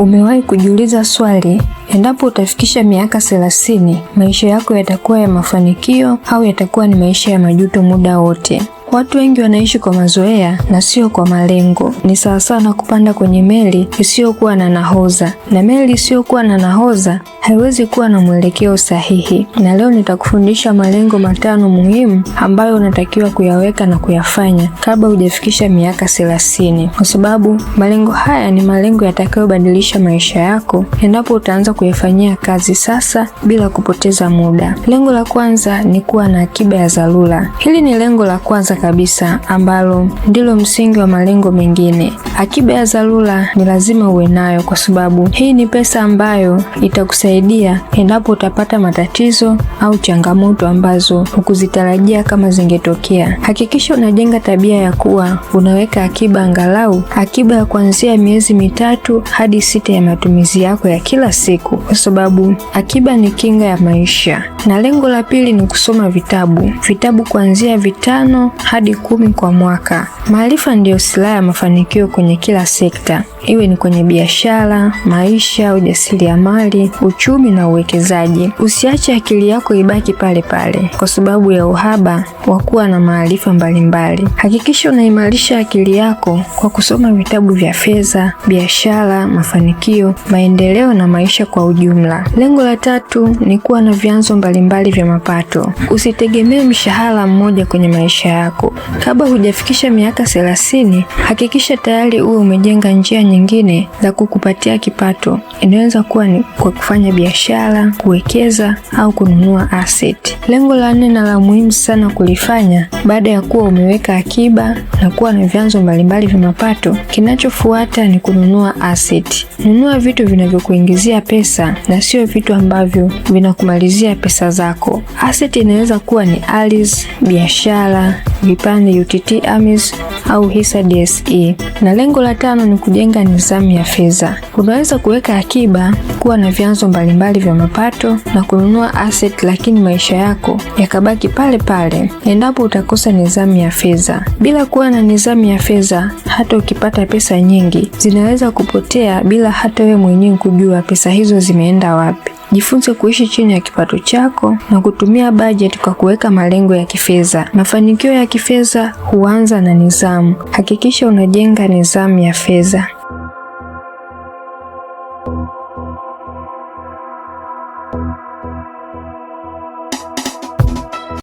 Umewahi kujiuliza swali, endapo utafikisha miaka 30, maisha yako yatakuwa ya mafanikio au yatakuwa ni maisha ya majuto muda wote? Watu wengi wanaishi kwa mazoea na sio kwa malengo. Ni sawasawa na kupanda kwenye meli isiyokuwa na nahodha, na meli isiyokuwa na nahodha haiwezi kuwa na mwelekeo sahihi. Na leo nitakufundisha malengo 5 muhimu ambayo unatakiwa kuyaweka na kuyafanya kabla hujafikisha miaka 30, kwa sababu malengo haya ni malengo yatakayobadilisha maisha yako endapo utaanza kuyafanyia kazi sasa bila kupoteza muda. Lengo la kwanza ni kuwa na akiba ya dharura. Hili ni lengo la kwanza kabisa ambalo ndilo msingi wa malengo mengine. Akiba ya dharura ni lazima uwe nayo, kwa sababu hii ni pesa ambayo itakusaidia endapo utapata matatizo au changamoto ambazo hukuzitarajia kama zingetokea. Hakikisha unajenga tabia ya kuwa unaweka akiba, angalau akiba ya kuanzia miezi 3 hadi 6 ya matumizi yako ya kila siku, kwa sababu akiba ni kinga ya maisha. Na lengo la pili ni kusoma vitabu kuanzia 5 hadi 10 kwa mwaka. Maarifa ndiyo silaha ya mafanikio kwenye kila sekta, iwe ni kwenye biashara, maisha, ujasiriamali, uchumi na uwekezaji. Usiache akili yako ibaki pale pale kwa sababu ya uhaba wa kuwa na maarifa mbalimbali. Hakikisha unaimarisha akili yako kwa kusoma vitabu vya fedha, biashara, mafanikio, maendeleo na maisha kwa ujumla. Lengo la 3 ni kuwa na vyanzo mbalimbali vya mapato. Usitegemee mshahara mmoja kwenye maisha yako. Kabla hujafikisha miaka 30, hakikisha tayari uwe umejenga njia nyingine za kukupatia kipato. Inaweza kuwa ni kwa kufanya biashara, kuwekeza au kununua asset. Lengo la 4 na la muhimu sana kulifanya baada ya kuwa umeweka akiba na kuwa na vyanzo mbalimbali vya mapato, kinachofuata ni kununua asset. Nunua vitu vinavyokuingizia pesa na sio vitu ambavyo vinakumalizia pesa zako. Asset inaweza kuwa ni ardhi, biashara, vipande UTT AMIS au hisa DSE. Na lengo la 5 ni kujenga nidhamu ya fedha. Unaweza kuweka akiba, kuwa na vyanzo mbalimbali vya mapato na kununua asset, lakini maisha yako yakabaki pale pale endapo utakosa nidhamu ya fedha. Bila kuwa na nidhamu ya fedha, hata ukipata pesa nyingi zinaweza kupotea bila hata wewe mwenyewe kujua pesa hizo zimeenda wapi. Jifunze kuishi chini ya kipato chako na kutumia budget kwa kuweka malengo ya kifedha. Mafanikio ya kifedha huanza na nidhamu. Hakikisha unajenga nidhamu ya fedha.